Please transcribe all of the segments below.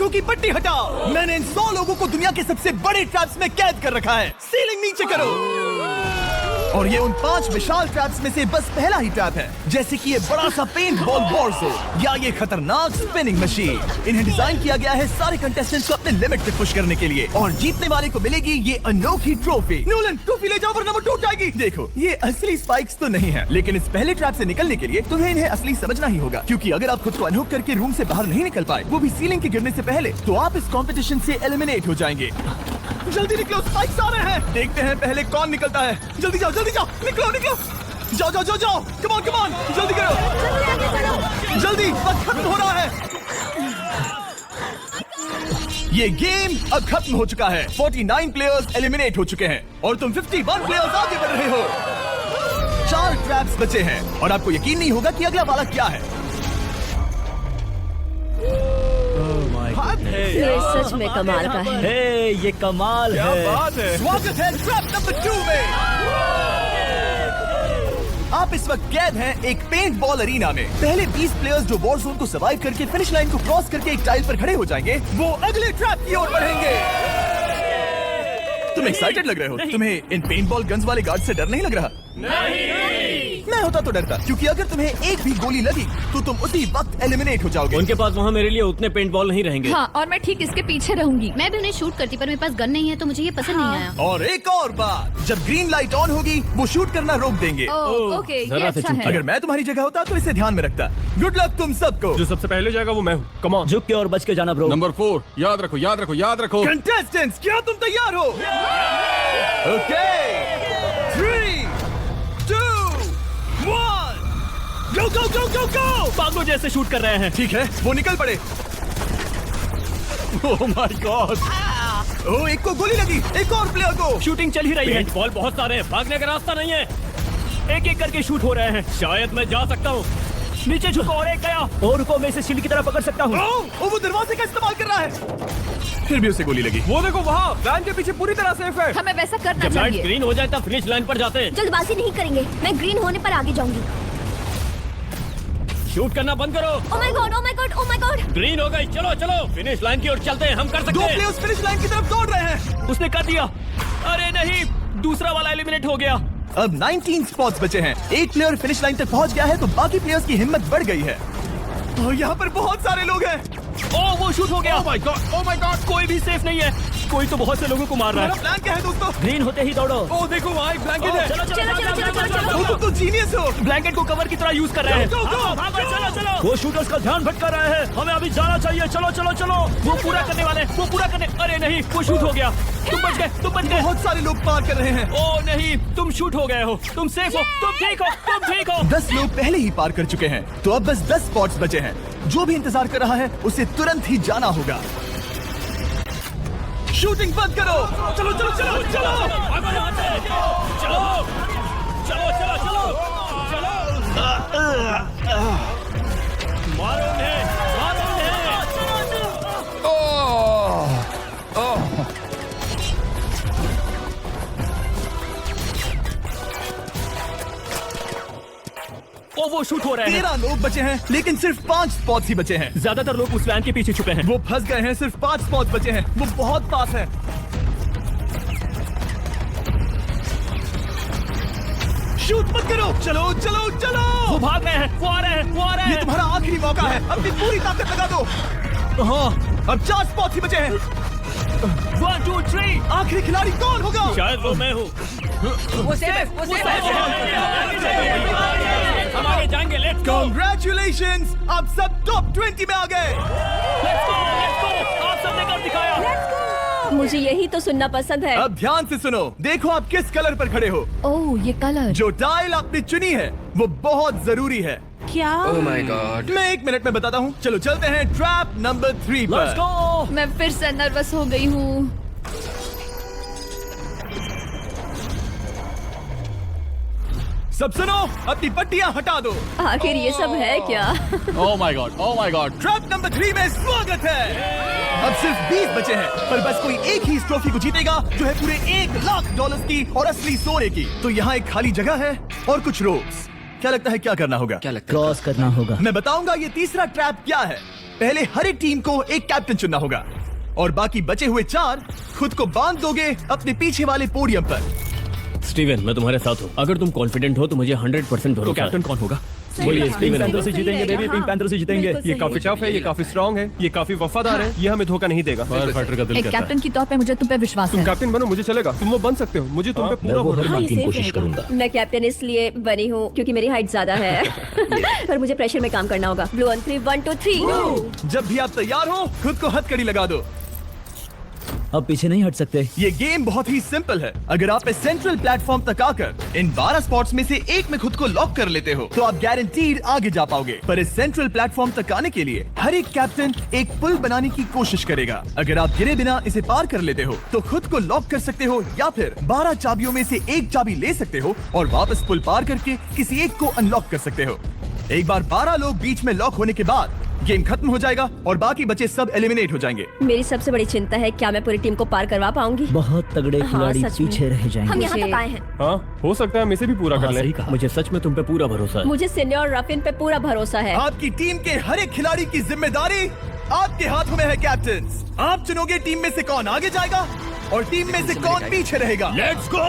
आंखों की पट्टी हटाओ। मैंने इन 100 लोगों को दुनिया के सबसे बड़े ट्रैप्स में कैद कर रखा है। सीलिंग नीचे करो। और ये उन 5 विशाल ट्रैप्स में से बस पहला ही ट्रैप है, जैसे कि ये बड़ा सा पेंट बॉल बॉर्सो या ये खतरनाक स्पिनिंग मशीन। इन्हें डिजाइन किया गया है सारे कंटेस्टेंट्स को अपने लिमिट पे पुश करने के लिए, और जीतने वाले को मिलेगी ये अनोखी ट्रॉफी। नोलन, ट्रॉफी ले जाओ वरना वो टूट जाएगी। देखो, ये असली स्पाइक्स तो नहीं है, लेकिन इस पहले ट्रैप से निकलने के लिए तुम्हें इन्हें असली समझना ही होगा, क्योंकि अगर आप खुद को अनहुक करके रूम से बाहर नहीं निकल पाए, वो भी सीलिंग के गिरने से पहले, तो आप इस कॉम्पिटिशन से एलिमिनेट हो जाएंगे। जल्दी निकलो, स्पाइक्स आ रहे हैं। देखते हैं पहले कौन निकलता है। जल्दी जाओ, निकलो। जाओ, कम ऑन, जल्दी करो, जल्दी, वक्त खत्म हो रहा है। ये गेम अब खत्म हो चुका है। 49 प्लेयर्स एलिमिनेट हो चुके हैं और तुम 51 प्लेयर्स आगे बढ़ रहे हो। 4 ट्रैप्स बचे हैं और आपको यकीन नहीं होगा कि अगला वाला क्या है। ये सच में कमाल का है। ये कमाल है। स्वागत है ट्रैप नंबर 2 में। आप इस वक्त कैद हैं एक पेंट बॉल अरीना में। पहले 20 प्लेयर्स जो वॉर जोन को सर्वाइव करके फिनिश लाइन को क्रॉस करके एक टाइल पर खड़े हो जाएंगे, वो अगले ट्रैप की ओर बढ़ेंगे। तुम एक्साइटेड लग रहे हो। तुम्हें इन पेंट बॉल गन्स वाले गार्ड से डर नहीं लग रहा? नहीं। मैं होता तो डरता, क्योंकि अगर तुम्हें एक भी गोली लगी तो तुम उसी वक्त एलिमिनेट हो जाओगे। उनके पास वहाँ मेरे लिए उतने पेंट बॉल नहीं रहेंगे। हाँ, और मैं ठीक इसके पीछे रहूंगी। मैं भी उन्हें शूट करती, पर मेरे पास गन नहीं है तो मुझे ये पसंद नहीं आया। और एक और बात, जब ग्रीन लाइट ऑन होगी वो शूट करना रोक देंगे। ओके, ये अच्छा है। अगर मैं तुम्हारी जगह होता तो इसे ध्यान में रखता। गुड लक तुम सबको। जो सबसे पहले जाएगा वो मैं हूँ। कम ऑन, झुक के और बच के जाना ब्रो। नंबर 4, याद रखो। कंटेस्टेंट्स, क्या तुम तैयार हो? Okay, 3, 2, 1, go! पागलों जैसे शूट कर रहे हैं। ठीक है, वो निकल पड़े। ओह माय गॉड। ओह, एक को गोली लगी, एक और प्लेयर को। शूटिंग चल ही रही है। बॉल बहुत सारे हैं, भागने का रास्ता नहीं है। एक करके शूट हो रहे हैं। शायद मैं जा सकता हूँ। नीचे झुको और एक गया। और रुको, मैं इसे शील्ड की तरह पकड़ सकता हूँ। वो दरवाजे का इस्तेमाल कर रहा है। फिर भी उसे गोली लगी। वो देखो वहाँ, वैन के पीछे पूरी तरह सेफ है। हमें वैसा करना जब लाइट चाहिए। ग्रीन हो जाए तब फिनिश लाइन पर जाते हैं। जल्दबाजी नहीं करेंगे, मैं ग्रीन होने पर आगे जाऊंगी। शूट करना बंद करो। ओह माय गॉड। ग्रीन हो गई। चलो फिनिश लाइन की ओर चलते हैं। हम कर सकते 2 हैं। प्लेयर्स फिनिश लाइन की तरफ दौड़ रहे हैं। उसने कर दिया। अरे नहीं, दूसरा वाला एलिमिनेट हो गया। अब 19 स्पॉट्स बचे हैं। एक प्लेयर फिनिश लाइन तक पहुंच गया है तो बाकी प्लेयर्स की हिम्मत बढ़ गई है। और यहाँ पर बहुत सारे लोग हैं। ओह, वो शूट हो गया। ओह माय गॉड। कोई भी सेफ नहीं है। कोई तो बहुत से लोगों को मार रहा मेरा है। प्लान क्या है दोस्तों? ग्रीन होते ही दौड़ो। ओह देखो वहाँ एक ब्लैंकेट है। वो तुम तो जीनियस हो। ब्लैंकेट को कवर की तरह यूज कर रहे हैं। Go, go, go, चलो। वो शूटर्स का ध्यान भटका रहे हैं। हमें अभी जाना चाहिए। चलो। वो पूरा करने वाले। अरे नहीं, वो शूट हो गया। तुम बच गए। बहुत सारे लोग पार कर रहे हैं। ओह नहीं, तुम शूट हो गए हो। तुम सेफ हो। तुम ठीक हो। 10 लोग पहले ही पार कर चुके हैं, तो अब बस 10 स्पॉट्स बचे हैं। जो भी इंतजार कर रहा है उसे तुरंत ही जाना होगा। शूटिंग बंद करो। चलो। मारो उन्हें। वो शूट हो रहे हैं। 13 लोग बचे हैं, लेकिन सिर्फ 5 स्पॉट्स ही बचे हैं। ज्यादातर लोग उस वैन के पीछे छुपे हैं। वो फंस गए हैं। सिर्फ 5 स्पॉट्स बचे हैं। वो बहुत पास है। शूट मत करो। चलो। वो भाग रहे हैं। वो आ रहे हैं। ये तुम्हारा आखिरी मौका है। अपनी पूरी ताकत लगा दो। हाँ, अब 4 स्पॉट्स ही बचे हैं। 1, 2, 3। आखिरी खिलाड़ी कौन होगा? शायद वो मैं हूँ। वो सेफ हम आगे जाएंगे। Let's go. Congratulations! आप सब टॉप 20 में आ गए। Let's go. आप सबने कर दिखाया। मुझे यही तो सुनना पसंद है। अब ध्यान से सुनो। देखो आप किस कलर पर खड़े हो। ओह, ये कलर। जो टाइल आपने चुनी है वो बहुत जरूरी है। क्या? ओह माय गॉड। मैं 1 मिनट में बताता हूँ। चलो चलते हैं ट्रैप नंबर 3 लेट्स पर। गो। मैं फिर से नर्वस हो गई हूँ। सब सुनो, अपनी पट्टियां हटा दो। आखिर ये सब है क्या? ओह माय गॉड। ट्रैप नंबर 3 में स्वागत है। अब सिर्फ 20 बचे हैं, पर बस कोई एक ही इस ट्रॉफी को जीतेगा जो है पूरे $1,00,000 की और असली सोने की। तो यहाँ एक खाली जगह है और कुछ रोप्स। क्या लगता है क्या करना होगा? क्या लगता है? क्रॉस करना होगा। मैं बताऊंगा ये तीसरा ट्रैप क्या है। पहले हर एक टीम को एक कैप्टन चुनना होगा और बाकी बचे हुए 4 खुद को बांध दोगे अपने पीछे वाले पोडियम पर। स्टीवन, मैं तुम्हारे साथ हूँ। अगर तुम कॉन्फिडेंट हो तो मुझे 100% भरोसा है। कैप्टन कौन होगा? बोलिए, पिंक स्टीवन। पैंथर से जीतेंगे, बेबी, पिंक पैंथर से जीतेंगे। ये काफी टफ है, ये काफी स्ट्रांग है, ये काफी वफादार है, ये हमें धोखा नहीं देगा। फाइटर का दिल एक कहता है। कैप्टन की तौर पे मुझे तुम पे विश्वास तुम है। कैप्टन बनो, मुझे चलेगा। तुम वो बन सकते हो, मुझे तुम पे पूरा भरोसा है। की कोशिश करूंगा। मैं कैप्टन इसलिए बनी हूँ क्योंकि मेरी हाइट ज्यादा है पर मुझे प्रेशर में काम करना होगा। Blue on 3, 1 2 3। जब भी आप तैयार हो खुद को हथकड़ी लगा दो। अब पीछे नहीं हट सकते। ये गेम बहुत ही सिंपल है। अगर आप इस सेंट्रल प्लेटफॉर्म तक आकर इन 12 स्पॉट्स में से एक में खुद को लॉक कर लेते हो तो आप गारंटीड आगे जा पाओगे। पर इस सेंट्रल प्लेटफॉर्म तक आने के लिए हर एक कैप्टन एक पुल बनाने की कोशिश करेगा। अगर आप गिरे बिना इसे पार कर लेते हो तो खुद को लॉक कर सकते हो या फिर 12 चाबियों में से एक चाबी ले सकते हो और वापस पुल पार करके किसी एक को अनलॉक कर सकते हो। एक बार 12 लोग बीच में लॉक होने के बाद गेम खत्म हो जाएगा और बाकी बचे सब एलिमिनेट हो जाएंगे। मेरी सबसे बड़ी चिंता है क्या मैं पूरी टीम को पार करवा पाऊंगी। बहुत तगड़े खिलाड़ी सच में। पीछे रह जाएंगे। हम यहाँ तक आए हैं। हाँ, हो सकता है हम इसे भी पूरा कर लें। मुझे सच में तुम पे पूरा भरोसा है। मुझे सीनियर रफिन पे पूरा भरोसा है। आपकी टीम के हर एक खिलाड़ी की जिम्मेदारी आपके हाथों में है कैप्टन। आप चुनोगे टीम में से कौन आगे जाएगा और टीम में से कौन पीछे रहेगा। Let's go.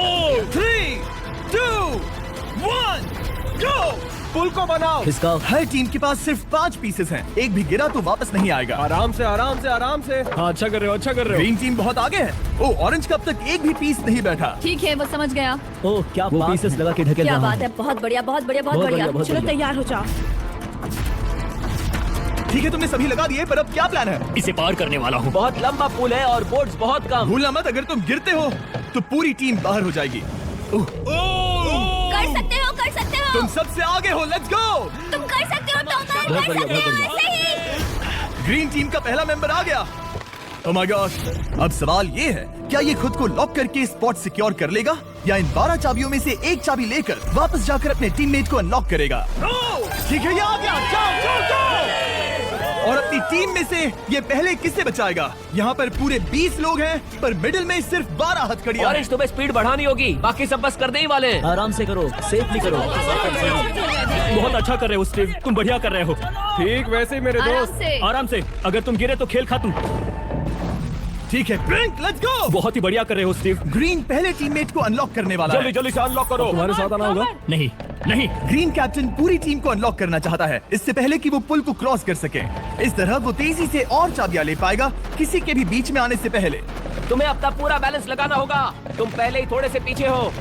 3 2 1 गो। पुल को बनाओ। इसका हर टीम के पास सिर्फ 5 पीसेस हैं। एक भी गिरा तो वापस नहीं आएगा। आराम से, आराम से, आराम से। हाँ, अच्छा कर रहे हो, अच्छा कर रहे हो। ग्रीन टीम बहुत आगे है। ओ, ऑरेंज का अब तक एक भी पीस नहीं बैठा। ठीक है, वो समझ गया। ओह क्या वो पीसेस लगा के ढकेल क्या रहा बात है, बहुत बढ़िया बहुत बढ़िया बहुत बहुत बढ़िया। बढ़िया, बहुत चलो बढ़िया। तैयार हो जाओ। ठीक है, तुमने सभी लगा दिए पर अब क्या प्लान है। इसे पार करने वाला हूँ। बहुत लंबा पुल है और बोट्स बहुत कम। भूलना मत, अगर तुम गिरते हो तो पूरी टीम बाहर हो जाएगी। कर सकते हो, कर सकते हो। तुम सबसे आगे हो। Let's go. तुम कर सकते हो, बहुत कर बढ़िया, सकते बहुत हो। बढ़िया। ऐसे ही। ग्रीन टीम का पहला मेंबर आ गया। ओह माय गॉड। अब सवाल ये है, क्या ये खुद को लॉक करके स्पॉट सिक्योर कर लेगा या इन 12 चाबियों में से एक चाबी लेकर वापस जाकर अपने टीममेट को अनलॉक करेगा। ठीक है, ये आ गया। जाओ जाओ जाओ। और अपनी टीम में से ये पहले किसे बचाएगा। यहाँ पर पूरे 20 लोग हैं पर मिडिल में सिर्फ 12 हथकड़ियां हैं। तुम्हें स्पीड बढ़ानी होगी, बाकी सब बस करने ही वाले हैं। आराम से करो, सेफली करो। बहुत अच्छा कर रहे हो स्टीव, तुम बढ़िया कर रहे हो। ठीक वैसे ही मेरे आराम दोस्त। से। आराम से, अगर तुम गिरे तो खेल खत्म। ठीक है, ब्रिंक, लेट्स गो। बहुत ही बढ़िया कर रहे हो स्टीव। ग्रीन पहले टीममेट को अनलॉक करने वाला है। जल्दी से अनलॉक करो। तुम्हारे साथ आना होगा। नहीं नहीं, ग्रीन कैप्टन पूरी टीम को अनलॉक करना चाहता है इससे पहले कि वो पुल को क्रॉस कर सके। इस तरह वो तेजी से और चाबियां ले पाएगा किसी के भी बीच में आने से पहले। तुम्हें अपना पूरा बैलेंस लगाना होगा। तुम पहले ही थोड़े से पीछे हो।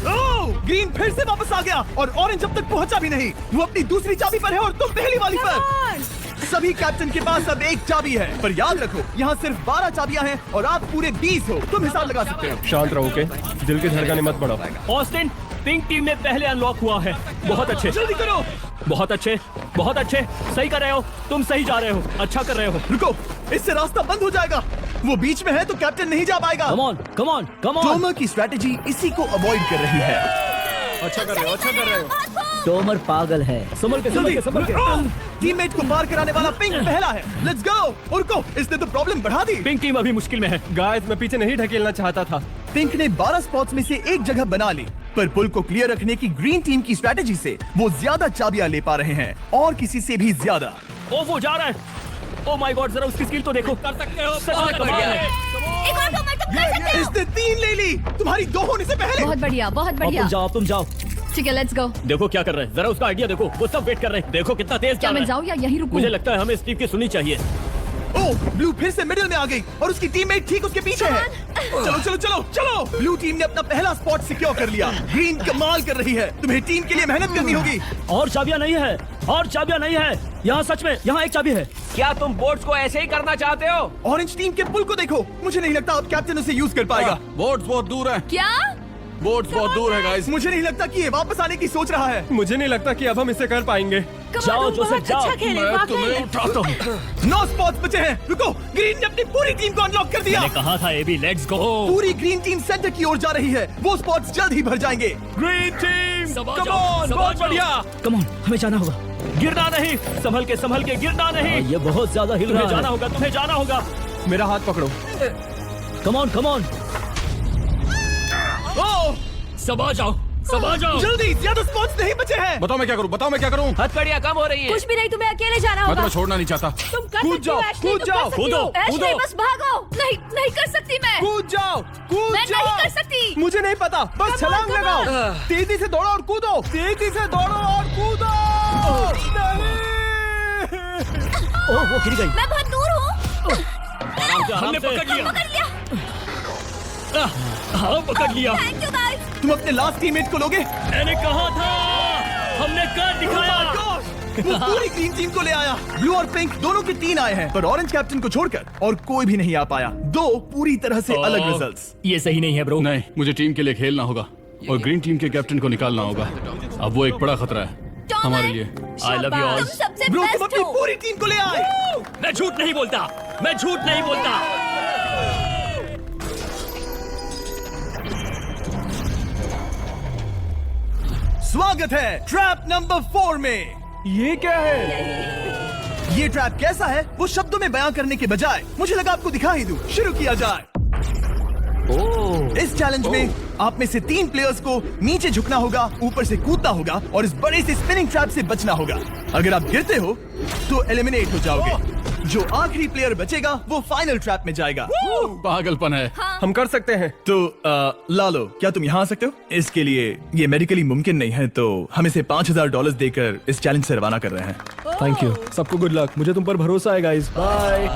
ओह, ग्रीन फिर से वापस आ गया और ऑरेंज अब तक पहुंचा भी नहीं। वो अपनी दूसरी चाबी पर है और तुम पहली वाली पर। सभी कैप्टन के पास अब एक चाबी है पर याद रखो यहाँ सिर्फ 12 चाबियां हैं और आप पूरे 20 हो। तुम हिसाब लगा सकते हो। शांत रहो, ओके? दिल की धड़कनें मत बढ़ाओ। ऑस्टिन, पिंक टीम में पहले अनलॉक हुआ है। बहुत अच्छे, जल्दी करो। बहुत अच्छे, बहुत अच्छे। सही कर रहे हो, तुम सही जा रहे हो, अच्छा कर रहे हो। रुको, इससे रास्ता बंद हो जाएगा। वो बीच में है तो कैप्टन नहीं जा पाएगा। Come on, come on, come on. Tomar की स्ट्रेटेजी इसी को अवॉइड कर रही है। अच्छा कर रहे हो, अच्छा कर रहे हो। टोमर पागल है। संभल के, संभल के, संभल के। टीममेट को पार कराने वाला पिंक पहला है। Let's go. रुको, इसने तो प्रॉब्लम बढ़ा दी। पिंक टीम अभी मुश्किल में है। गाइस, मैं पीछे नहीं ढकेलना चाहता था। पिंक ने 12 स्पॉट्स में से एक जगह बना ली पर पुल को क्लियर रखने की ग्रीन टीम की स्ट्रेटेजी से वो ज्यादा चाबियां ले पा रहे हैं और किसी से भी ज्यादा। ओ वो जा रहा है। ओ माय गॉड, जरा उसकी स्किल तो देखो। कर सकते हो, सच में कमाल है। एक और कमर, तुम कर सकते हो। इसने 3 ले ली तुम्हारी 2 होने से पहले। बहुत बढ़िया, बहुत बढ़िया। तुम जाओ। ठीक है, लेट्स गो। देखो क्या कर रहे हैं, जरा उसका आइडिया देखो। वो सब वेट कर रहे हैं, देखो कितना तेज क्या चल मैं रहा जाऊँ या यहीं है। रुकूं? मुझे लगता है हमें स्टीव की सुनी चाहिए। ओह, ब्लू फिर से मिडिल में आ गई और उसकी टीममेट ठीक उसके पीछे है। चलो चलो चलो चलो। ब्लू टीम ने अपना पहला स्पॉट सिक्योर कर लिया। ग्रीन कमाल कर रही है। तुम्हें टीम के लिए मेहनत करनी होगी। और चाबियां नहीं है, और चाबियां नहीं है। यहाँ सच में, यहाँ एक चाबी है। क्या तुम बोट्स को ऐसे ही करना चाहते हो? ऑरेंज टीम के पुल को देखो। मुझे नहीं लगता अब कैप्टन उसे यूज कर पाएगा। बोट्स बहुत दूर है। क्या? बोट्स बहुत दूर है गाइस। मुझे नहीं लगता कि ये वापस आने की सोच रहा है। मुझे नहीं लगता कि अब हम इसे कर पाएंगे। जाओ जोसेफ, जाओ। मैं तुम्हें उठाता हूँ। 9 स्पॉट्स बचे हैं। रुको, ग्रीन ने अपनी पूरी टीम को अनलॉक कर दिया। मैंने कहा था एबी, लेट्स गो। पूरी ग्रीन टीम सेंटर की ओर जा रही है। वो स्पॉट्स जल्द ही भर जाएंगे। ग्रीन टीम, सब आ कम जाओ, ऑन, सब आ बहुत जाओ। बढ़िया। कम ऑन, हमें जाना होगा। गिरना नहीं, संभल के गिरना नहीं। ये बहुत ज्यादा हिल रहा है। जाना होगा, तुम्हें जाना होगा। मेरा हाथ पकड़ो। कम ऑन, कम ऑन। ओह, सब आ जाओ, सब आ जाओ। जल्दी, ज्यादा स्पॉट्स नहीं बचे हैं। बताओ मैं क्या करूं, बताओ मैं क्या करूं। हथकड़ियां कम हो रही है। कुछ भी नहीं, तुम्हें अकेले जाना मैं होगा। तुम्हें छोड़ना नहीं चाहता। तुम कर कूद सकती हो, जाओ, एशली, कूद तुम जाओ, कर सकती हो। कूदो, एशली, कूदो। बस भागो। नहीं कर सकती मैं। कूद जाओ, कूद मैं जाओ। नहीं कर सकती। मुझे नहीं पता, बस Come on, छलांग come लगाओ। on। तेजी से दौड़ो और कूदो, तेजी से दौड़ो और कूदो। नहीं। ओह, वो गिर गई। मैं बहुत दूर हूँ। आराम से, हमने पकड़ लिया। पकड़ लिया। हाँ, पकड़ लिया। Thank you guys. तुम अपने लास्ट टीममेट को लोगे? मैंने कहा था, हमने कर दिखाया। Oh my gosh! वो पूरी ग्रीन टीम को ले आया। ब्लू और पिंक दोनों के 3 आए हैं, पर ऑरेंज कैप्टन को छोड़कर और कोई भी नहीं आ पाया। 2 पूरी तरह से अलग रिजल्ट्स। ये सही नहीं है ब्रो। नहीं, मुझे टीम के लिए खेलना होगा और ग्रीन टीम के कैप्टन को निकालना होगा। अब वो एक बड़ा खतरा है हमारे लिए। I love you all. तुम सबसे ब्रो, तुम बेस्ट अपनी हो। पूरी टीम को ले आए। मैं झूठ नहीं बोलता, मैं झूठ नहीं बोलता। स्वागत है ट्रैप नंबर 4 में। ये क्या है? ये ट्रैप कैसा है वो शब्दों में बयां करने के बजाय मुझे लगा आपको दिखा ही दूं। शुरू किया जाए। इस चैलेंज में आप में से 3 प्लेयर्स को नीचे झुकना होगा, ऊपर से कूदना होगा और इस बड़े से स्पिनिंग ट्रैप से बचना होगा। अगर आप गिरते हो तो एलिमिनेट हो जाओगे। जो आखिरी प्लेयर बचेगा वो फाइनल ट्रैप में जाएगा। पागलपन है। हम कर सकते हैं। तो लालो, क्या तुम यहाँ आ सकते हो? इसके लिए ये मेडिकली मुमकिन नहीं है, तो हम इसे $5000 देकर इस चैलेंज से रवाना कर रहे हैं। थैंक यू, सबको गुड लक। मुझे तुम पर भरोसा है गाइस। बाय।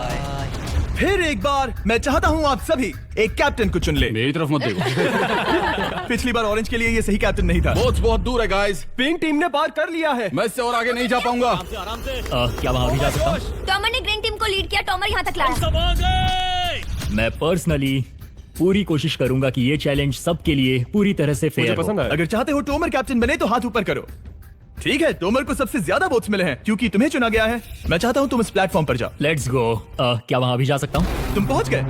फिर एक बार मैं चाहता हूँ आप सभी एक कैप्टन को चुन ले। मेरी तरफ मत देखो। पिछली बार ऑरेंज के लिए ये सही कैप्टन नहीं था। बहुत दूर है गाइस। पिंक टीम ने पार कर लिया है। मैं इससे और आगे नहीं जा पाऊंगा। आराम से। क्या वहां भी जा सकता हूँ? टॉमर ने ग्रीन टीम को लीड किया, टॉमर यहाँ तक लाया। सब आ गए। मैं पर्सनली पूरी कोशिश करूंगा कि ये चैलेंज सबके लिए पूरी तरह से मुझे फेयर पसंद हो। आया। अगर चाहते हो टोमर कैप्टन बने तो हाथ ऊपर करो। ठीक है, टोमर को सबसे ज्यादा वोट्स मिले हैं क्योंकि तुम्हें चुना गया है। मैं चाहता हूँ तुम इस प्लेटफॉर्म पर जाओ। Let's go. क्या वहां भी जा सकता हूँ? तुम पहुंच गए।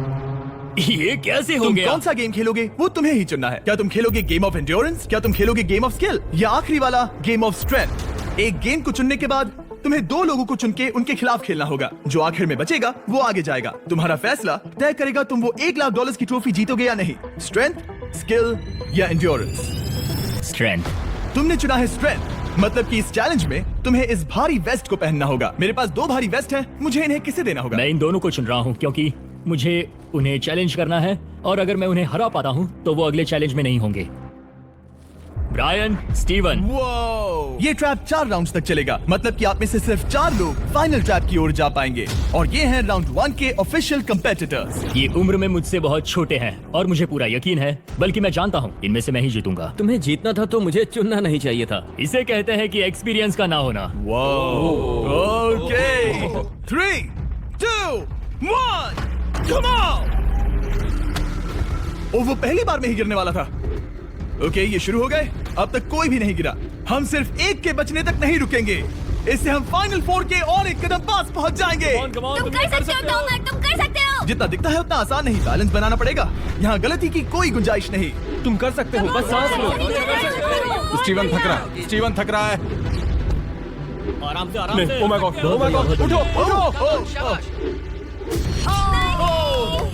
ये कैसे हो तुम गया? कौन सा गेम खेलोगे वो तुम्हें ही चुनना है। क्या तुम खेलोगे गेम ऑफ एंड्योरेंस, क्या तुम खेलोगे गेम ऑफ स्किल, या आखिरी वाला गेम ऑफ स्ट्रेंथ? एक गेम को चुनने के बाद तुम्हें 2 लोगों को चुन के उनके खिलाफ खेलना होगा। जो आखिर में बचेगा वो आगे जाएगा। तुम्हारा फैसला तय करेगा तुम वो $1,00,000 की ट्रॉफी जीतोगे या नहीं। स्ट्रेंथ, स्किल या एंड्योरेंस। स्ट्रेंथ। तुमने चुना है स्ट्रेंथ, मतलब कि इस चैलेंज में तुम्हें इस भारी वेस्ट को पहनना होगा। मेरे पास 2 भारी वेस्ट हैं, मुझे इन्हें किसे देना होगा? मैं इन दोनों को चुन रहा हूँ क्योंकि मुझे उन्हें चैलेंज करना है और अगर मैं उन्हें हरा पाता हूँ तो वो अगले चैलेंज में नहीं होंगे। Brian, Steven. वो ये ट्रैप 4 राउंड्स तक चलेगा, मतलब कि आप में से सिर्फ 4 लोग फाइनल ट्रैप की ओर जा पाएंगे। और ये हैं राउंड 1 के ऑफिशियल कंपेटिटर्स। ये उम्र में मुझसे बहुत छोटे हैं और मुझे पूरा यकीन है, बल्कि मैं जानता हूँ इनमें से मैं ही जीतूंगा। तुम्हें जीतना था तो मुझे चुनना नहीं चाहिए था। इसे कहते हैं कि एक्सपीरियंस का ना होना। Okay, 3, 2, 1, come on. ओ, वो पहली बार में ही गिरने वाला था। ओके, ये शुरू हो गए। अब तक कोई भी नहीं गिरा। हम सिर्फ एक के बचने तक नहीं रुकेंगे। इससे हम फाइनल 4 के और एक कदम पास पहुंच जाएंगे। तुम कर सकते हो टॉमर, तुम कर सकते हो। जितना दिखता है उतना आसान नहीं, बैलेंस बनाना पड़ेगा। यहाँ गलती की कोई गुंजाइश नहीं। तुम कर सकते हो, बस सांस लो। स्टीवन थक रहा है। आराम से, आराम से। Oh my God, oh my God, उठो उठो।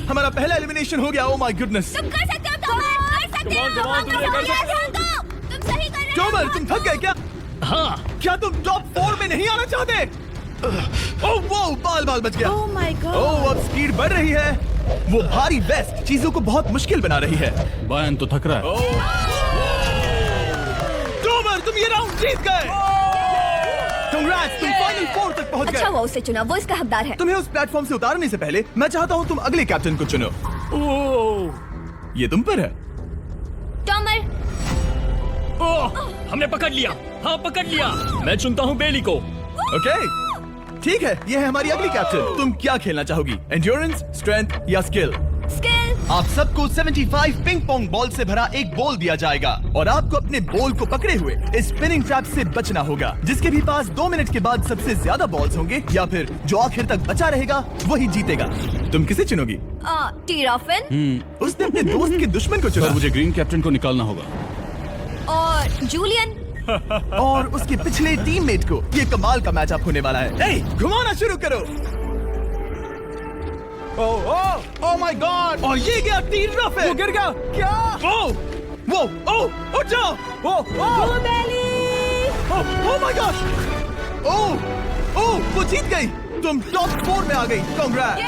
हमारा पहला एलिमिनेशन हो गया। Oh my goodness. तुम कर सकते हो टॉमर, कर सकते हो। तुम सही कर रहे हो। टॉमर, तुम थक गए क्या? हाँ, क्या तुम टॉप 4 में नहीं आना चाहते? ओह वो बाल बच गया। Oh my God. ओह, अब स्पीड बढ़ रही है। वो भारी वेस्ट चीजों को बहुत मुश्किल बना रही है। बायन तो थक रहा है। टॉमर, तुम ये राउंड जीत गए। कंग्रेट्स, तुम फाइनल 4 तक पहुंच अच्छा गए। वो उसे चुना, वो इसका हकदार है। तुम्हें उस प्लेटफॉर्म से उतारने से पहले मैं चाहता हूँ तुम अगले कैप्टन को चुनो। ये तुम पर है। टॉमर, हमने पकड़ लिया। हाँ, पकड़ लिया। मैं चुनता हूँ बेली को। ओके, ठीक है, ये है हमारी अगली कैप्टन। तुम क्या खेलना चाहोगी, एंड्योरेंस, स्ट्रेंथ या स्किल? स्किल। आप सबको 75 पिंग पोंग बॉल से भरा एक बॉल दिया जाएगा और आपको अपने बॉल को पकड़े हुए इस स्पिनिंग ट्रैप से बचना होगा। जिसके भी पास 2 मिनट के बाद सबसे ज्यादा बॉल्स होंगे या फिर जो आखिर तक बचा रहेगा वही जीतेगा। तुम किसे चुनोगी? टीराफिन उसने अपने दोस्त के दुश्मन को चुना पर मुझे ग्रीन कैप्टन को निकालना होगा। और जूलियन। और उसके पिछले टीममेट को। ये कमाल का मैचअप होने वाला है। ए, घुमाना शुरू करो। ओह माय गॉड! और ये गया टीराफिन। वो गिर गया। क्या? वो उठ जाओ। ओह माय गॉड। ओह वो जीत गई। तुम टॉप 4 में आ गई। कांग्रेट्स।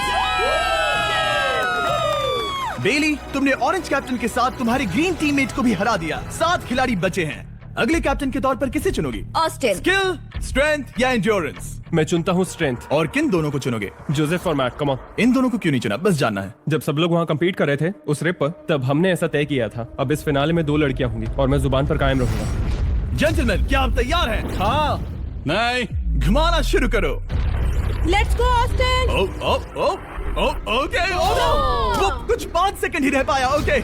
बेली, तुमने ऑरेंज कैप्टन के साथ तुम्हारे ग्रीन टीममेट को भी हरा दिया। 7 खिलाड़ी बचे हैं। अगले कैप्टन के तौर पर किसे चुनोगी? ऑस्टिन। स्किल, स्ट्रेंथ या एंड्योरेंस? मैं चुनता हूँ स्ट्रेंथ। और किन दोनों को चुनोगे? जोसेफ और मैट, कम ऑन। इन दोनों को क्यों नहीं चुना? बस जानना है। जब सब लोग वहाँ कम्पीट कर रहे थे उस रेप पर, तब हमने ऐसा तय किया था। अब इस फिनाले में 2 लड़कियां होंगी और मैं जुबान पर कायम रहूंगा। जेंटलमैन, क्या आप तैयार हैं? हाँ। नहीं, घुमाना शुरू करो। Let's go Austin. ओके। वो कुछ 5 सेकंड ही रह पाया। ओके,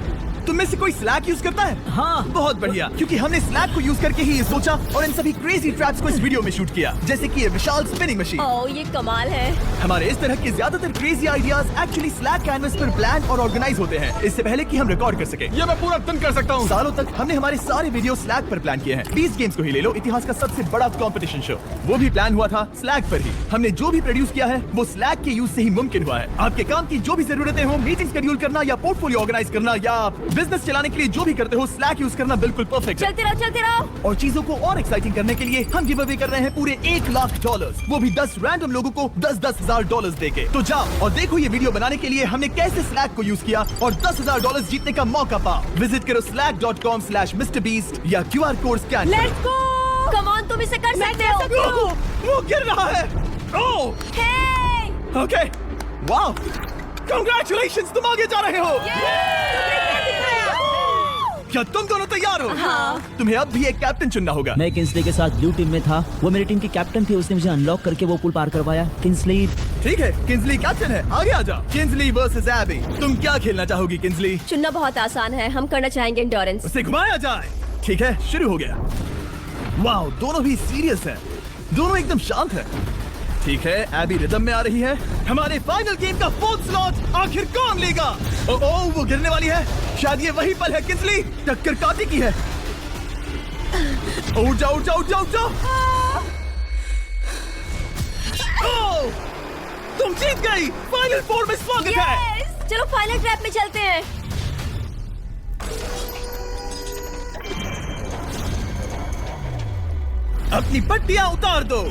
तुम में से कोई स्लैक यूज करता है? हाँ। बहुत बढ़िया, क्योंकि हमने स्लैक को यूज करके ही ये सोचा और इन सभी क्रेजी ट्रैप्स को इस वीडियो में शूट किया, जैसे कि ये विशाल स्पिनिंग मशीन। ओह, ये कमाल है। हमारे इस तरह के ज्यादातर crazy ideas actually slack canvas पर प्लान और ऑर्गेनाइज होते हैं, इससे पहले कि हम रिकॉर्ड कर सके। ये मैं पूरा दिन कर सकता हूँ। सालों तक हमने हमारे सारे वीडियो स्लैक पर प्लान किए हैं। 20 गेम्स को ही ले लो, इतिहास का सबसे बड़ा कंपटीशन शो, वो भी प्लान हुआ था स्लैक पर ही। हमने जो भी प्रोड्यूस किया है वो स्लैक के यूज से ही मुमकिन हुआ है। आपके काम की जो भी जरूरतें हो, मीटिंग शेड्यूल करना या पोर्टफोलियो ऑर्गेनाइज करना या बिजनेस चलाने के लिए जो भी करते हो, स्लैक यूज करना बिल्कुल परफेक्ट है। चलते रहो। और चीजों को और एक्साइटिंग करने के लिए हम गिव अवे कर रहे हैं पूरे $1,00,000, वो भी 10 रैंडम लोगों को $10,000 देके। तो जाओ और देखो ये वीडियो बनाने के लिए हमने कैसे स्लैक को यूज किया और $10,000 जीतने का मौका पाओ। विजिट करो slack.com/MrBeast या QR code scan. Let's go. Come on, तुम इसे कर सकते हो। वो गिर रहा है। ओह, हे, ओके, वाओ, कांग्रेचुलेशंस, तुम आगे जा रहे हो। क्या तुम दोनों तैयार हो? हाँ। तुम्हें अब भी एक कैप्टन चुनना होगा। मैं किंसली के साथ ब्लू टीम में था। वो मेरी टीम की कैप्टन थी। उसने मुझे अनलॉक करके वो पुल पार करवाया। किंसली। ठीक है, किंसली कैप्टन है, आगे आ जाओ। किंसली वर्सेस एबी, तुम क्या खेलना चाहोगी किंसली? चुनना बहुत आसान है, हम करना चाहेंगे एंड्योरेंस। उसे घुमाया जाए। ठीक है, शुरू हो गया। वाओ, दोनों भी सीरियस हैं, दोनों एकदम शांत हैं। ठीक है, एबी रिदम में आ रही है। हमारे फाइनल गेम का 4th स्लॉट आखिर कौन लेगा? ओह, वो गिरने वाली है। शायद ये वही पल है किंसली, टक्कर काटी की है। उठ जाओ, उठ जाओ, उठ जाओ, उठ जाओ। ओह, तुम जीत गई। फाइनल 4 में स्वागत है। Yes! चलो फाइनल ट्रैप में चलते हैं। अपनी पट्टियां उतार दो।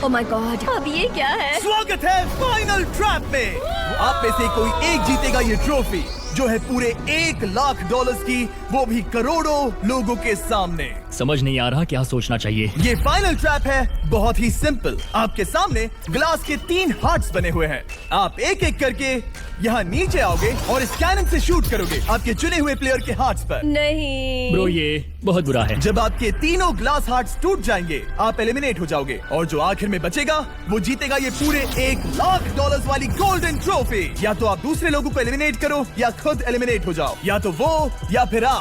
ओह माय गॉड, अब ये क्या है? स्वागत है फाइनल ट्रैप में। आप में से कोई एक जीतेगा ये ट्रॉफी, जो है पूरे $1,00,000 की, वो भी करोड़ों लोगों के सामने। समझ नहीं आ रहा क्या सोचना चाहिए। ये फाइनल ट्रैप है, बहुत ही सिंपल। आपके सामने ग्लास के 3 हार्ट्स बने हुए हैं। आप एक एक करके यहाँ नीचे आओगे और इस कैनन से शूट करोगे आपके चुने हुए प्लेयर के हार्ट्स पर। नहीं ब्रो, ये बहुत बुरा है। जब आपके तीनों ग्लास हार्ट्स टूट जाएंगे, आप एलिमिनेट हो जाओगे और जो आखिर में बचेगा वो जीतेगा ये पूरे $1,00,000 वाली गोल्डन ट्रॉफी। या तो आप दूसरे लोगों को एलिमिनेट करो या खुद एलिमिनेट हो जाओ, या तो वो या फिर आप।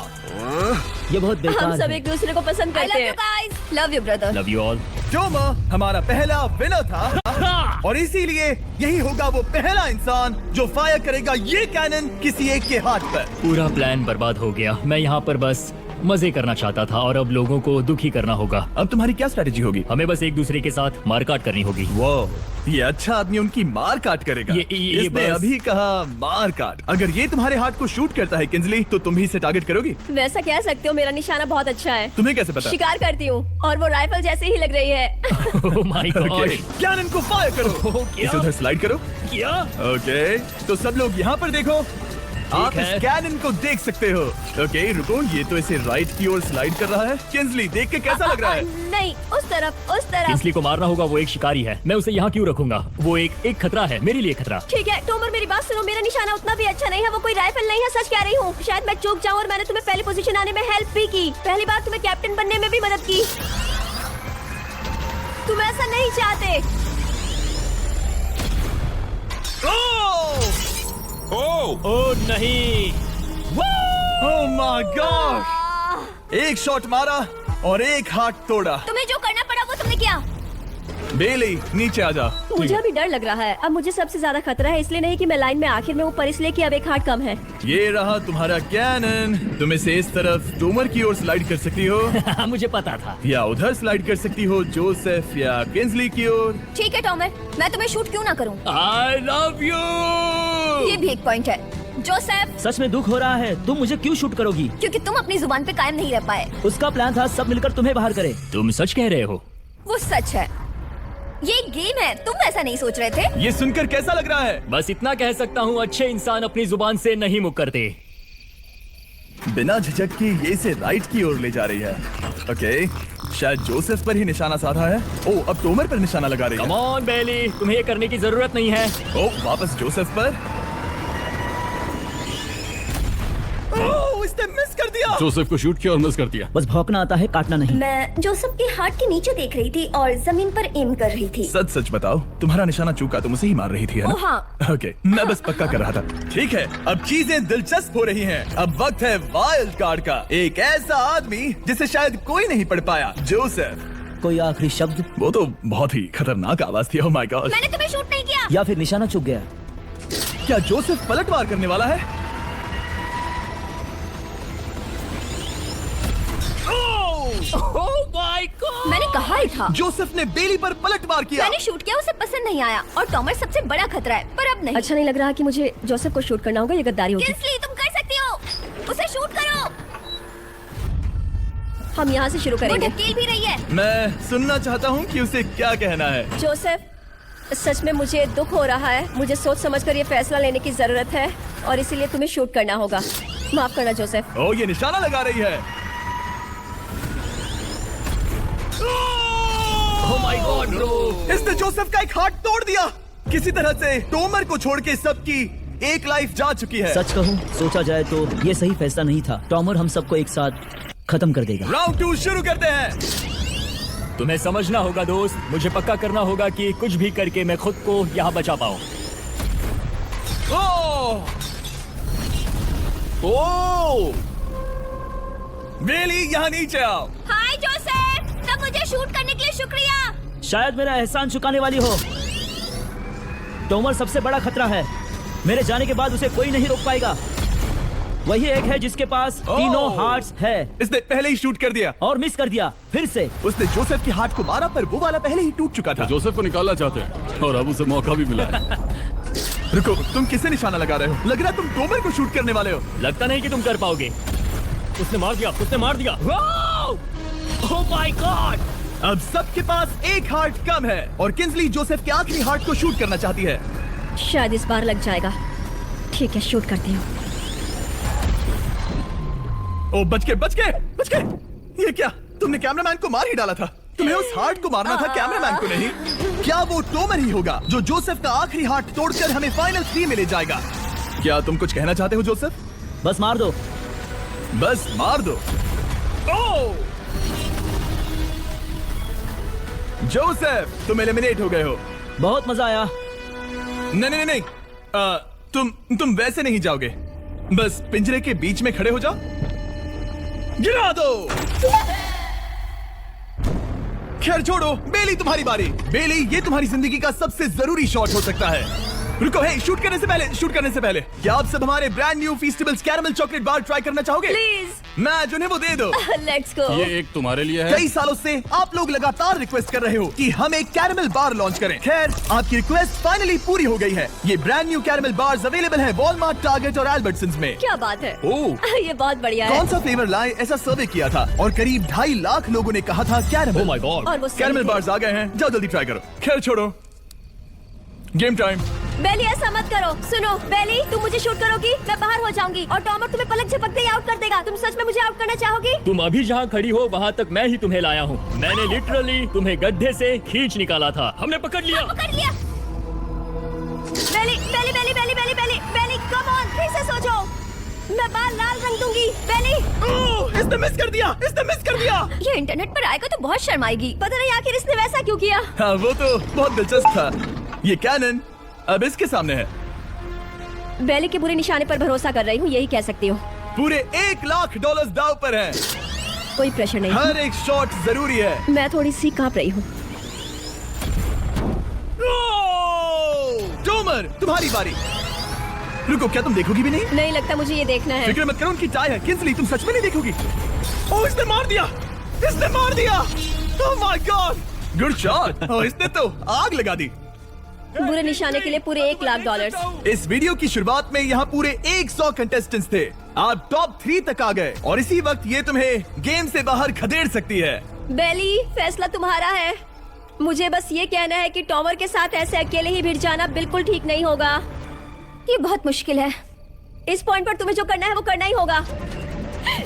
ये बहुत बेकार हम सब है। एक दूसरे को पसंद करते हैं। Love you brother. Love you all. टोमा हमारा पहला विनर था और इसीलिए यही होगा वो पहला इंसान जो फायर करेगा ये कैनन किसी एक के हाथ पर। पूरा प्लान बर्बाद हो गया। मैं यहाँ पर बस मजे करना चाहता था और अब लोगों को दुखी करना होगा। अब तुम्हारी क्या स्ट्रेटेजी होगी? हमें बस एक दूसरे के साथ मारकाट करनी होगी। वो ये अच्छा आदमी उनकी मार काट करेगा। ये इसने बस- अभी कहा मार काट। अगर ये तुम्हारे हाथ को शूट करता है किंसली, तो तुम भी इसे टारगेट करोगी? वैसा कह सकते हो, मेरा निशाना बहुत अच्छा है। तुम्हें कैसे पता? शिकार करती हूँ और वो राइफल जैसे ही लग रही है। ओह माय गॉड। कैनन को फायर करो। क्या? इसे उधर स्लाइड करो। क्या? ओके, तो सब लोग यहाँ पर देखो। आप है। इस कैनन को देख सकते हो। ओके, रुको, ये तो इसे राइट की ओर स्लाइड कर रहा है। किंसली, देख के कैसा लग रहा है? नहीं, उस तरफ, उस तरफ। किंसली को मारना होगा, वो एक शिकारी है। मैं उसे यहाँ क्यों रखूंगा? वो एक खतरा है, मेरे लिए खतरा। ठीक है टोमर, मेरी बात सुनो। मेरा निशाना उतना भी अच्छा नहीं है, वो कोई राइफल नहीं है, सच कह रही हूँ। शायद मैं चूक जाऊँ और मैंने तुम्हें पहली पोजीशन आने में हेल्प भी की। पहली बार तुम्हें कैप्टन बनने में भी मदद की। तुम ऐसा नहीं चाहते। ओह नहीं। ओह माय गॉड! एक शॉट मारा और एक हाथ तोड़ा। तुम्हें जो करना पड़ा वो तुमने किया। बेली, नीचे आ जा। मुझे अभी डर लग रहा है। अब मुझे सबसे ज्यादा खतरा है, इसलिए नहीं कि मैं लाइन में आखिर में ऊपर, इसलिए कि अब एक हार्ट कम है। ये रहा तुम्हारा कैनन। तुम इसे इस तरफ टोमर की ओर स्लाइड कर सकती हो मुझे पता था। या उधर स्लाइड कर सकती हो जोसेफ या किंसली की ओर। ठीक है टोमर, मैं तुम्हें शूट क्यों ना करूं? I love you. ये भी एक पॉइंट है। जोसेफ, सच में दुख हो रहा है। तुम मुझे क्यों शूट करोगी? क्योंकि तुम अपनी जुबान पे कायम नहीं रह पाए। उसका प्लान था सब मिलकर तुम्हें बाहर करे। तुम सच कह रहे हो? वो सच है। ये एक गेम है, तुम ऐसा नहीं सोच रहे थे। ये सुनकर कैसा लग रहा है? बस इतना कह सकता हूँ, अच्छे इंसान अपनी जुबान से नहीं मुकरते। बिना झिझक के ये इसे राइट की ओर ले जा रही है। ओके, शायद जोसेफ पर ही निशाना साधा है। ओ, अब टोमर पर निशाना लगा रही है। कम ऑन बेली, तुम्हें ये करने की जरूरत नहीं है। ओ, वापस जोसेफ पर। ओ, इसने मिस कर दिया। जोसेफ को शूट किया और मिस कर दिया। बस भौंकना आता है, काटना नहीं। मैं जोसेफ के हार्ट के नीचे देख रही थी और जमीन पर एम कर रही थी। सच सच बताओ, तुम्हारा निशाना चूका, तुम उसे ही मार रही थी, है ना? ओ, हाँ। ओके, मैं बस पक्का कर रहा था। ठीक है, अब चीजें दिलचस्प हो रही हैं। अब वक्त है वाइल्ड कार्ड का। एक ऐसा आदमी जिसे शायद कोई नहीं पढ़ पाया, जोसेफ। कोई आखिरी शब्द? वो तो बहुत ही खतरनाक आवाज थी। ओह माय गॉड। मैंने तुम्हें शूट नहीं किया। या फिर निशाना चूक गया? क्या जोसेफ पलटवार करने वाला है? मैंने कहा ही था। जोसेफ ने बेली पर पलटवार किया। मैंने शूट किया, उसे पसंद नहीं आया और टॉमर सबसे बड़ा खतरा है, पर अब नहीं। अच्छा नहीं लग रहा कि मुझे जोसेफ को शूट करना होगा, ये गद्दारी होगी। किंस्ली, तुम कर सकती हो, उसे शूट करो। हम यहाँ से शुरू करेंगे। वो ढकेल भी रही है। मैं सुनना चाहता हूँ कि उसे क्या कहना है। जोसेफ, सच में मुझे दुख हो रहा है। मुझे सोच समझकर ये फैसला लेने की जरूरत है और इसीलिए तुम्हें शूट करना होगा। माफ करना जोसेफ। ओ, ये निशाना लगा रही है। Oh my God, bro! इसने जोसेफ का एक हाथ तोड़ दिया। किसी तरह से टोमर को छोड़ के सबकी एक लाइफ जा चुकी है। सच कहूँ, सोचा जाए तो ये सही फैसला नहीं था। टॉमर हम सबको एक साथ खत्म कर देगा। राउंड 2 शुरू करते हैं। तुम्हें समझना होगा दोस्त, मुझे पक्का करना होगा कि कुछ भी करके मैं खुद को यहाँ बचा पाऊँ। ओ, बेली यहाँ नीचे आओ। हाय जोसेफ, तब मुझे शूट करने के लिए शुक्रिया। शायद मेरा एहसान चुकाने वाली हो। टोमर सबसे बड़ा खतरा है। मेरे जाने के बाद उसे कोई नहीं रोक पाएगा। वही एक है जिसके पास तीनों हार्ट्स है। इसने पहले ही शूट कर दिया और मिस कर दिया फिर से। उसने जोसेफ के हाथ को मारा, पर वो वाला पहले ही टूट चुका था। जोसेफ को निकालना चाहते हैं और अब उसे मौका भी मिला है। रुको, तुम किसे निशाना लगा रहे हो? लग रहा है तुम टोमर को शूट करने वाले हो। लगता नहीं कि तुम कर पाओगे। उसने मार दिया, उसने मार दिया। Oh my God! अब सबके पास एक हार्ट कम है और किंस्ली जोसेफ के आखिरी हार्ट को शूट करना चाहती है। शायद इस बार लग जाएगा। ठीक है, शूट करती हूँ। ओ, बच के। ये क्या? तुमने कैमरामैन को मार ही डाला था। तुम्हें उस हार्ट को मारना था, कैमरामैन को नहीं। क्या वो टोमर ही होगा जो जोसेफ का आखिरी हार्ट तोड़कर हमें फाइनल 3 में ले जाएगा? क्या तुम कुछ कहना चाहते हो जोसेफ? बस मार दो। बस मार दो। ओ! जोसेफ, तुम एलिमिनेट हो गए हो। बहुत मजा आया। नहीं। तुम वैसे नहीं जाओगे। बस पिंजरे के बीच में खड़े हो जाओ। गिरा दो। खैर छोड़ो, बेली तुम्हारी बारी। बेली, ये तुम्हारी जिंदगी का सबसे जरूरी शॉट हो सकता है। रुको, हे, शूट करने से पहले क्या आप सब हमारे brand new festivals caramel chocolate bar try करना चाहोगे? प्लीज। मैं उन्हें वो दे दो। Let's go. ये एक तुम्हारे लिए है। कई सालों से आप लोग लगातार रिक्वेस्ट कर रहे हो कि हम एक कैरमल बार लॉन्च करें। खैर, आपकी रिक्वेस्ट फाइनली पूरी हो गई है। ये brand new caramel bars available है वॉलमार्ट, टारगेट और एल्बर्टसन्स में। क्या बात है। ओह, ये बहुत बढ़िया है। कौन सा फ्लेवर लाए, ऐसा सर्वे किया था और करीब 2.5 लाख लोगों ने कहा था कैरमल। Oh my God! और वो सही कैरमल थे। बार्स आ गए हैं, जाओ जल्दी ट्राई करो। खैर छोड़ो, गेम टाइम। बेली, ऐसा मत करो। सुनो बेली, तुम मुझे शूट करोगी, मैं बाहर हो जाऊंगी और टॉमर तुम्हें पलक झपकते ही आउट कर देगा। तुम सच में मुझे आउट करना चाहोगी? तुम अभी जहाँ खड़ी हो वहाँ तक मैं ही तुम्हें लाया हूँ। मैंने लिटरली तुम्हें गड्ढे से खींच निकाला था। हमने पकड़ लिया। पकड़ लिया। बेली, कम ऑन, फिर से सोचो। मैं बाल लाल रंग दूंगी। बेली, इसने मिस कर दिया। ये इंटरनेट पर आएगा तो बहुत शर्म आएगी। पता नहीं आखिर इसने वैसा क्यों किया। हाँ, वो तो बहुत दिलचस्प था। ये कैनन अब इसके सामने है। बेली के बुरे निशाने पर भरोसा कर रही हूँ, यही कह सकती हूँ। पूरे $1 लाख दाव पर है। कोई प्रेशर नहीं। हर एक शॉट जरूरी है। मैं थोड़ी सी कांप रही हूँ। टोमर, तुम्हारी बारी। रुको, क्या तुम देखोगी भी नहीं? नहीं लगता मुझे ये देखना है। फिक्र मत करो, उनकी टाई है। किंस्ली, तुम सच में नहीं देखोगी? ओह, इसने मार दिया। Oh my god, good shot. ओह, इसने तो आग लगा दी। बुरे निशाने के लिए पूरे $1,00,000। इस वीडियो की शुरुआत में यहाँ पूरे 100 कंटेस्टेंट्स थे। आप टॉप 3 तक आ गए और इसी वक्त ये तुम्हें गेम से बाहर खदेड़ सकती है। बेली, फैसला तुम्हारा है। मुझे बस ये कहना है कि टॉमर के साथ ऐसे अकेले ही भिड़ जाना बिल्कुल ठीक नहीं होगा। ये बहुत मुश्किल है। इस पॉइंट पर तुम्हें जो करना है वो करना ही होगा।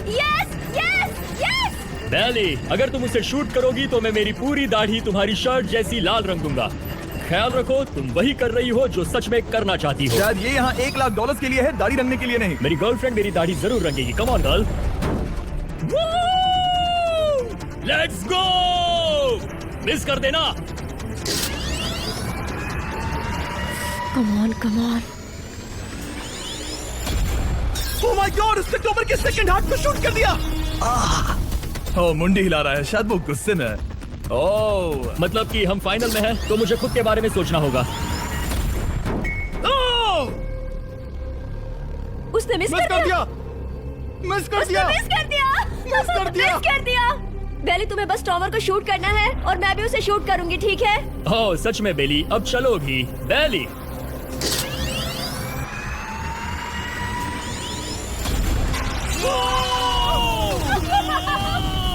Yes yes yes. बेली, अगर तुम उसे शूट करोगी तो मैं मेरी पूरी दाढ़ी तुम्हारी शर्ट जैसी लाल रंग दूंगा। ख्याल रखो, तुम वही कर रही हो जो सच में करना चाहती हो। शायद ये यहाँ $1,00,000 के लिए है, दाढ़ी रंगने के लिए नहीं। मेरी गर्लफ्रेंड मेरी दाढ़ी जरूर रंगेगी। Come on girl, let's go. Miss कर देना। Come on come on. Oh my god, उसने टॉमर के सेकंड हार्ट को शूट कर दिया। ओह, मुंडी हिला रहा है, शायद वो गुस्से में है। ओह, मतलब कि हम फाइनल में हैं, तो मुझे खुद के बारे में सोचना होगा। ओह, उसने मिस मिस कर दिया, मिस कर दिया, मिस कर दिया, मिस कर दिया। मिस कर दिया। बेली, तुम्हें बस टॉमर को शूट करना है और मैं भी उसे शूट करूंगी, ठीक है? ओह सच में बेली, अब चलो भी। बेली,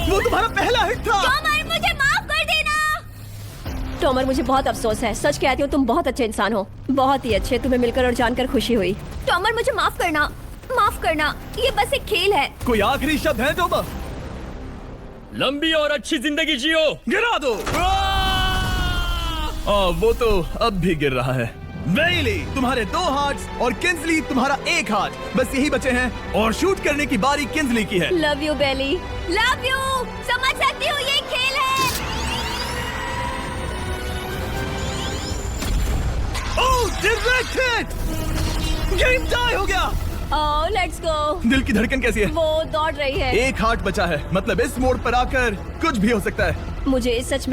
वो तुम्हारा पहला हिट था। टॉमर, मुझे माफ कर देना। टॉमर, मुझे बहुत अफसोस है। सच कहती हूँ, तुम बहुत अच्छे इंसान हो, बहुत ही अच्छे। तुम्हें मिलकर और जानकर खुशी हुई। टॉमर, मुझे माफ करना, माफ करना। ये बस एक खेल है। कोई आखिरी शब्द है टॉमर? लंबी और अच्छी जिंदगी जियो। गिरा दो। वो तो अब भी गिर रहा है। बेली, तुम्हारे 2 हार्ट्स और किंजली तुम्हारा 1 हार्ट, बस यही बचे हैं और शूट करने की बारी किंजली की है। Love you Bailey, love you. समझ सकती हूँ, ये खेल है। Oh, direct hit. Game tie हो गया। Oh, let's go. दिल की धड़कन कैसी है? वो दौड़ रही है। 1 हार्ट बचा है, मतलब इस मोड़ पर आकर कुछ भी हो सकता है। मुझे सच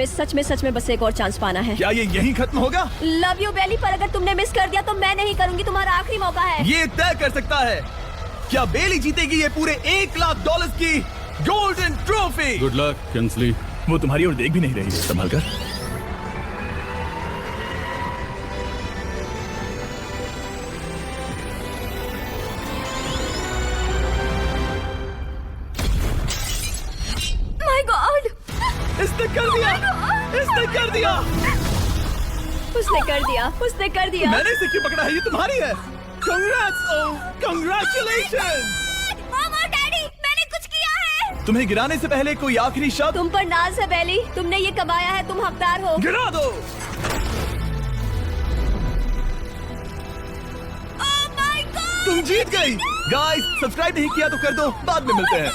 में बस एक और चांस पाना है। क्या ये यहीं खत्म होगा? लव यू बेली, पर अगर तुमने मिस कर दिया तो मैं नहीं करूंगी। तुम्हारा आखिरी मौका है। ये तय कर सकता है क्या बेली जीतेगी ये पूरे $1,00,000 की golden trophy. Good luck Kingsley. वो तुम्हारी ओर देख भी नहीं रही है, संभल कर। माय गॉड, इसने कर दिया, इसने कर दिया। उसने कर दिया, उसने कर दिया। मैंने इसे क्यों पकड़ा है? ये तुम्हारी है। Congrats, oh, congratulations। मामा, डैडी, मैंने कुछ किया है। तुम्हें गिराने से पहले कोई आखिरी शब्द? तुम पर नाज है बेली, तुमने ये कमाया है, तुम हकदार हो। गिरा दो। Oh my God! तुम जीत गई। गाइस, सब्सक्राइब नहीं किया तो कर दो, बाद में मिलते हैं।